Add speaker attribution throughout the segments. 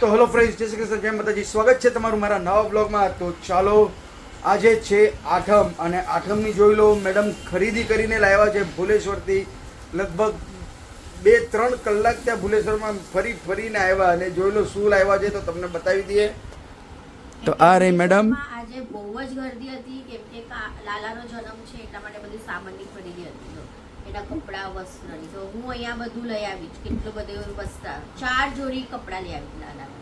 Speaker 1: તો hello friends, જય શ્રી કૃષ્ણ, જય માતાજી. સ્વાગત છે તમારું મારા નવા બ્લોગમાં. તો ચાલો, આજે છે આઠમ અને આઠમની જોઈ લો. મેડમ ખરીદી કરીને લાવ્યા છે ભુલેશ્વરથી. લગભગ 2-3 કલાક ત્યાં ભુલેશ્વરમાં ફરીને આવ્યા અને જોઈ લો શું લાવ્યા છે તો તમને બતાવી દઈએ. તો આ રહી મેડમ.
Speaker 2: આજે બહુ જ ગર્દી હતી કેમ કે લાલાનો જન્મ છે એટલા માટે બધી સામાનની ખરીદી હતી. એના કપડા વસ્ત્રની તો હું અહીંયા બધું લઈ આવી છું. કેટલું બધું વસ્તા 4 જોડી કપડા લઈ આવી લાલાના.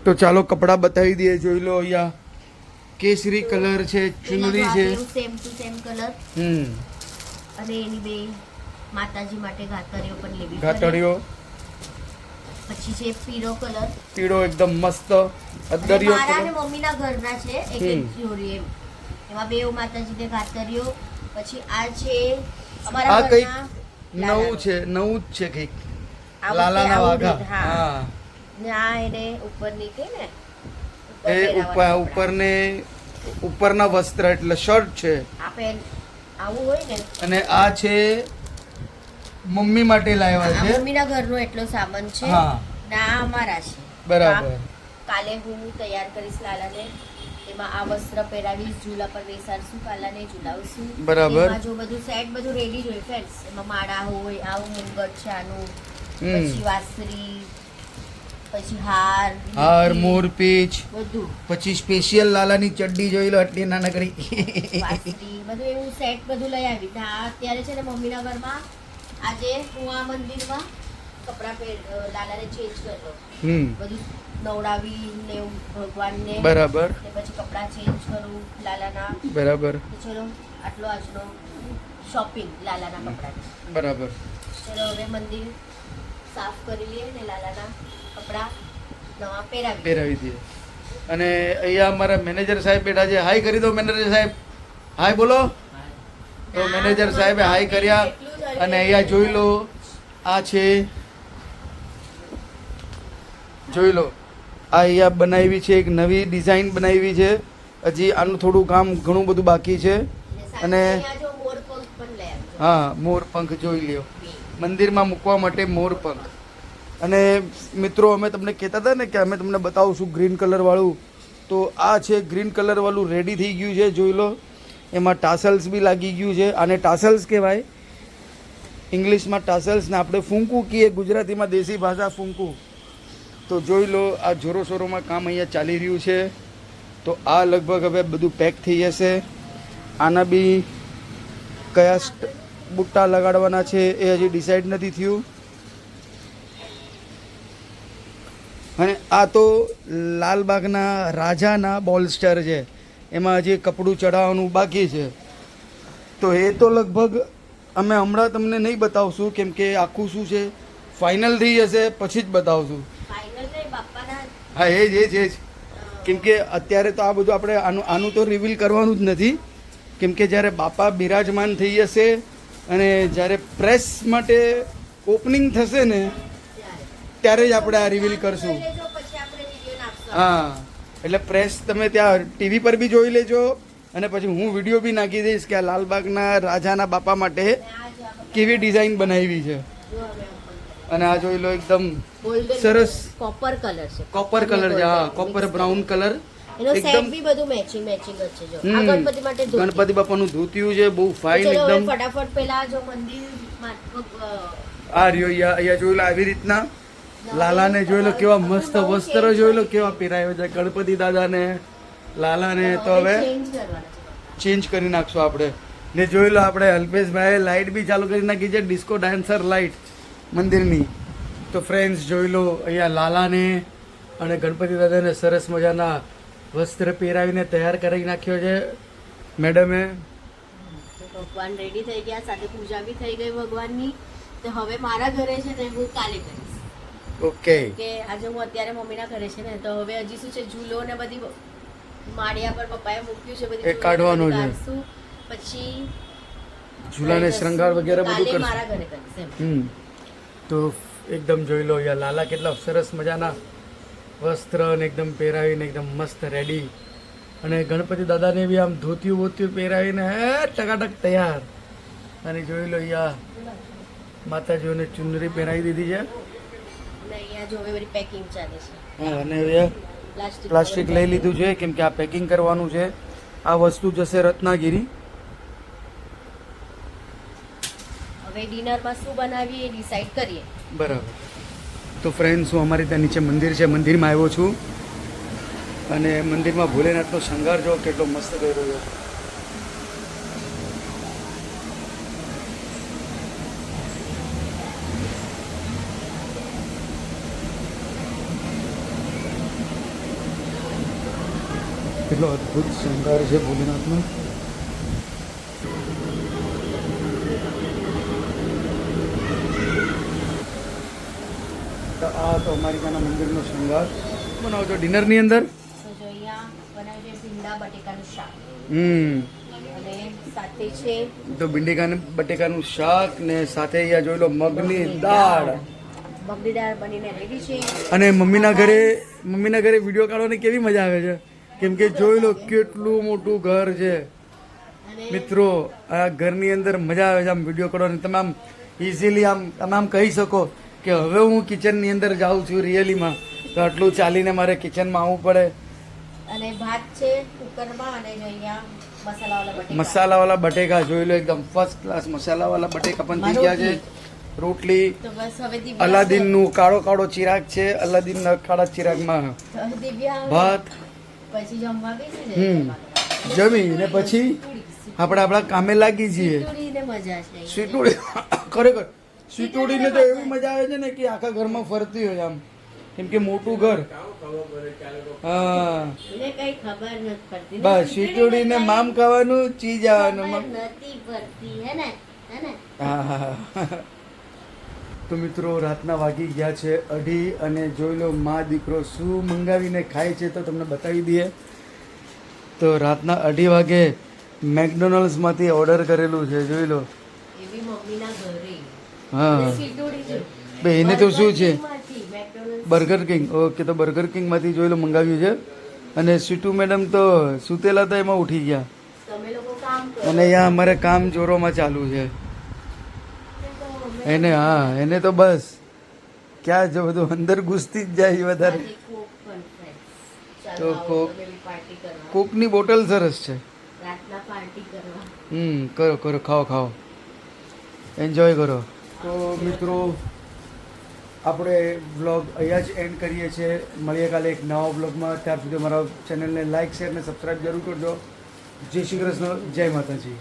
Speaker 1: તો ચાલો કપડા બતાવી દઈએ. જોઈ લો, અહીંયા કેસરી કલર છે, ચુનરી છે,
Speaker 2: સેમ ટુ સેમ કલર. અને એની બે માતાજી માટે ગાતરીઓ પણ લેવી પડે.
Speaker 1: ઘાટડીઓ
Speaker 2: પછી છે પીળો કલર.
Speaker 1: પીળો એકદમ મસ્ત અદરિયો
Speaker 2: મારા અને
Speaker 1: કલર.
Speaker 2: મમ્મીના ઘરના છે એક જોડી એમ. એમાં બે માતાજીને ગાતરીઓ. પછી આ છે અમારા
Speaker 1: આ કઈક
Speaker 2: ઘરના
Speaker 1: નવું છે, નવું જ છે કઈક
Speaker 2: આ
Speaker 1: લાલાના
Speaker 2: આવું
Speaker 1: વાઘા.
Speaker 2: રીત, હા.
Speaker 1: હા,
Speaker 2: ને આ એને ઉપરની કે ને
Speaker 1: એ ઉપરને ઉપરના વસ્ત્ર એટલે શર્ટ છે.
Speaker 2: આ પેન આવું હોય ને.
Speaker 1: અને આ છે મમ્મી માટે લાવ્યા
Speaker 2: આ
Speaker 1: છે.
Speaker 2: મમ્મીના ઘરનો એટલો સામાન છે.
Speaker 1: હા.
Speaker 2: ને આ અમારા છે.
Speaker 1: બરાબર.
Speaker 2: આ કાલે હું તૈયાર કરીશ લાલાને. એમાં આ વસ્ત્ર પહેરાવીશ, ઝૂલા પર બેસાડશું, કાલાને ઝૂલાવશું.
Speaker 1: બરાબર.
Speaker 2: એમાં જો બધું સેટ બધું રેડી જ હોય ફ્રેન્ડ્સ. એમાં માળા હોય, આવું મુંગટ છે આનું, પછી વાસરી, પછી હાર,
Speaker 1: હાર,
Speaker 2: વીંટી,
Speaker 1: મોરપીંછ,
Speaker 2: બધું
Speaker 1: પછી સ્પેશિયલ લાલાની ચડ્ડી જોઈ લો, આટલી નાનકડી.
Speaker 2: વાસરી બધું એવું સેટ બધું લઈ આવી. ને આ અત્યારે છે ને મમ્મીના ઘરમાં આજે હું આ મંદિરમાં કપડાં લાલાને ચેન્જ કરતો. બધું નવડાવી ને એવું ભગવાનને.
Speaker 1: બરાબર.
Speaker 2: ને પછી કપડાં ચેન્જ કરું લાલાના.
Speaker 1: બરાબર.
Speaker 2: તો ચલો આટલો આજનો શોપિંગ લાલાના કપડાની.
Speaker 1: બરાબર.
Speaker 2: ચલો હવે મંદિર સાફ કરી લઈએ ને લાલાના કપડાં નવા
Speaker 1: પહેરાવી દઈએ. અને અહીંયા અમારા મેનેજર સાહેબ બેઠા છે. હાય કરી દો મેનેજર સાહેબ. હાય બોલો. તો મેનેજર સાહેબે હાય કર્યા. અને અહીંયા જોઈ લો, આ છે, જોઈ લો, આ અહીંયા બનાવી છે, એક નવી ડિઝાઇન બનાવી છે. હજી આનું થોડું કામ ઘણું બધું બાકી છે. અને હા, મોરપંખ જોઈ લ્યો, મંદિરમાં મૂકવા માટે મોરપંખ. અને મિત્રો, અમે તમને કહેતા હતા ને કે અમે તમને બતાવશું ગ્રીન કલર વાળું. તો આ છે ગ્રીન કલર વાળું, રેડી થઈ ગયું છે. જોઈ લો, એમાં ટાસલ્સ બી લાગી ગયું છે. આને ટાસલ્સ કહેવાય, ઇંગ્લિશમાં ટાસલ્સ, ને આપણે ફૂંકું કહીએ ગુજરાતીમાં, દેશી ભાષા ફૂંકું. તો જોઈ લો, આ જોરો શોરોમાં કામ અહીંયા ચાલી રહ્યું છે. તો આ લગભગ હવે બધું પેક થઈ જશે. આના બી કયા બુટ્ટા લગાડવાના છે એ હજી ડિસાઈડ નથી થયું. અને આ તો લાલબાગના રાજાના બોલસ્ટર છે, એમાં હજી કપડું ચડાવવાનું બાકી છે. તો એ તો લગભગ અમે હમણાં તમને નહીં બતાવશું, કેમ કે આખું શું છે ફાઇનલ થઈ જશે પછી જ બતાવશું. હા, એ જ કેમ કે અત્યારે તો આ બધું આપણે આનું તો રિવીલ કરવાનું જ નથી. કેમ કે જ્યારે બાપા બિરાજમાન થઈ જશે અને જ્યારે પ્રેસ માટે ઓપનિંગ થશે ને ત્યારે જ આપણે આ રિવીલ કરશું. હા, એટલે પ્રેસ તમે ત્યાં ટીવી પર બી જોઈ લેજો અને પછી હું વિડીયો બી નાખી દઈશ કે આ લાલબાગના રાજાના બાપા માટે કેવી ડિઝાઇન બનાવી છે. અને આ જોઈ લો, એકદમ સરસ
Speaker 2: કોપર કલર છે.
Speaker 1: કોપર કલર છે. હા, કોપર બ્રાઉન કલર.
Speaker 2: એનો સેટ બી બધું મેચિંગ જ છે. જો આ ગણપતિ માટે ધોતી.
Speaker 1: ગણપતિ બાપાનું ધોતિયું છે, બહુ ફાઇન
Speaker 2: ચલો હવે
Speaker 1: એકદમ.
Speaker 2: ફટાફટ પેલા જો મંદિર
Speaker 1: આ રહ્યો, અહીંયા જોઈ લો, આવી રીતના લાલાને જોઈ લો, કેવા મસ્ત વસ્ત્ર જોઈ લો, કેવા પહેરાયો છે ગણપતિ દાદાને, લાલાને. તો હવે ચેન્જ કરી નાખશું આપણે. ને જોઈ લો, આપણે અલ્પેશભાઈ લાઇટ બી ચાલુ કરી નાખી છે, ડિસ્કો ડાન્સર લાઇટ મંદિરની. તો ફ્રેન્ડ્સ જોઈ લો, અહીંયા લાલાને અને ગણપતિ દાદાને સરસ મજાના વસ્ત્ર પહેરાવીને તૈયાર કરી નાખ્યો છે મેડમે.
Speaker 2: ભગવાન રેડી થઈ ગયા, સાથે પૂજા બી થઈ ગઈ ભગવાનની. તો હવે મારા ઘરે છે ને હું કાલે કરીશ.
Speaker 1: ઓકે.
Speaker 2: કે આજે હું અત્યારે મમ્મીના ઘરે છે ને, તો હવે હજી શું છે, ઝૂલો ને બધી માળિયા પર પપ્પાએ મૂક્યું છે, બધી
Speaker 1: એ કાઢવાનું છે.
Speaker 2: પછી
Speaker 1: ઝૂલાને શૃંગાર વગેરે બધું
Speaker 2: કાલે
Speaker 1: કરશું.
Speaker 2: મારા ઘરે કરીશ એમ.
Speaker 1: તો એકદમ જોઈ લો, અહીંયા લાલા કેટલા સરસ મજાના વસ્ત્ર ને એકદમ પહેરાવીને એકદમ મસ્ત રેડી. અને ગણપતિ દાદાને બી આમ ધોતિયું બોતિયું પહેરાવીને ટકાટક તૈયાર. અને જોઈ લો, અહીંયા માતાજીઓને ચુંદરી પહેરાવી દીધી છે.
Speaker 2: અને અહીંયા જો હવે બધી પેકિંગ ચાલે છે.
Speaker 1: હા અને હવે પ્લાસ્ટિક લઈ લીધું છે કેમ કે આ પેકિંગ કરવાનું છે. આ વસ્તુ જશે રત્નાગીરી.
Speaker 2: હવે ડિનરમાં શું બનાવીએ એ ડિસાઈડ કરીએ.
Speaker 1: બરાબર. તો ફ્રેન્ડ્સ હું અમારી ત્યાં નીચે મંદિર છે, મંદિરમાં આવ્યો છું અને મંદિરમાં ભોલેનાથનો શણગાર જો કેટલો મસ્ત કર્યો છે. કેટલો અદ્ભુત શણગાર છે ભોલેનાથનો. તો આ તો અમારી ત્યાંના મંદિરનો શણગાર બનાવો છો ડિનરની અંદર.
Speaker 2: તો જો અહીંયા બનાવ્યું છે ભીંડા બટેકાનું શાક અને સાથે છે
Speaker 1: તો બટેકાનું શાક ને સાથે અહીંયા જોઈ લો મગની દાળ.
Speaker 2: મગની દાળ બનીને રેડી છે.
Speaker 1: અને મમ્મીના ઘરે વિડીયો કાઢવાની કેવી મજા આવે છે કેમ કે જોઈ લો કેટલું મોટું ઘર છે
Speaker 2: અને
Speaker 1: મિત્રો. આ ઘરની અંદર મજા આવે છે આમ વિડીયો કાઢવાની. તમે આમ ઇઝીલી તમે આમ કહી શકો કે હવે હું કિચનની અંદર જાઉં છું રિયલીમાં, તો આટલું ચાલીને મારે કિચનમાં આવવું પડે.
Speaker 2: અને ભાત છે કુકરમાં અને જો અહીંયા મસાલાવાળા બટેકા.
Speaker 1: મસાલાવાળા બટેકા જોઈ લો એકદમ ફર્સ્ટ ક્લાસ મસાલાવાળા બટેકા પણ થઈ ગયા છે. રોટલી
Speaker 2: તો બસ હવે
Speaker 1: અલાદીનનું કાળો ચિરાગ છે. અલાદીનના કાળા ચિરાગમાં
Speaker 2: દિવ્યા
Speaker 1: ભાત.
Speaker 2: પછી જમવા બેસી
Speaker 1: જમી ને પછી આપણે આપણા કામે લાગી જઈએ.
Speaker 2: ને મજા છે.
Speaker 1: સ્વીટુડી ખરેખર સ્વીટુડીને તો એવી મજા આવે છે ને કે આખા ઘરમાં ફરતી હોય આમ, કેમ કે મોટું ઘર. હા
Speaker 2: એને કઈ ખબર નથી પડતી.
Speaker 1: બસ સ્વીટુડીને મામ ખાવાનું ચીજ આવવાનું.
Speaker 2: નથી પડતી હે ને
Speaker 1: હા. તો મિત્રો રાતના વાગી ગયા છે 2:30 અને જોઈ લો મા દીકરો શું મંગાવીને ખાય છે તો તમને બતાવી દઈએ. તો રાતના 2:30 વાગે મેકડોનલ્ડ્સમાંથી ઓર્ડર કરેલું છે જોઈ લો.
Speaker 2: એવી મમ્મીના ઘરે.
Speaker 1: હા બે એને તો શું છે બર્ગર કિંગ. ઓકે તો બર્ગર કિંગમાંથી જોઈ લો મંગાવ્યું છે. અને સ્વીટુ મેડમ તો સુતેલા હતા એમાં ઉઠી ગયા.
Speaker 2: તમે લોકો કામ કરો.
Speaker 1: અને અહીંયા અમારે કામ જોરોમાં ચાલુ છે એને. હા એને તો બસ ક્યાં છે બધું અંદર ઘૂસતી જ જાય વધારે. તો કોકની બોટલ સરસ છે.
Speaker 2: રાતના પાર્ટી કરવા.
Speaker 1: કરો ખાઓ એન્જોય કરો. તો મિત્રો આપણે વ્લોગ અહીંયા જ એન્ડ કરીએ છીએ. મળીએ કાલે એક નવા વ્લોગમાં. ત્યાર સુધી મારા ચેનલને લાઇક શેર અને સબસ્ક્રાઈબ જરૂર કરજો. જય શ્રી કૃષ્ણ, જય માતાજી.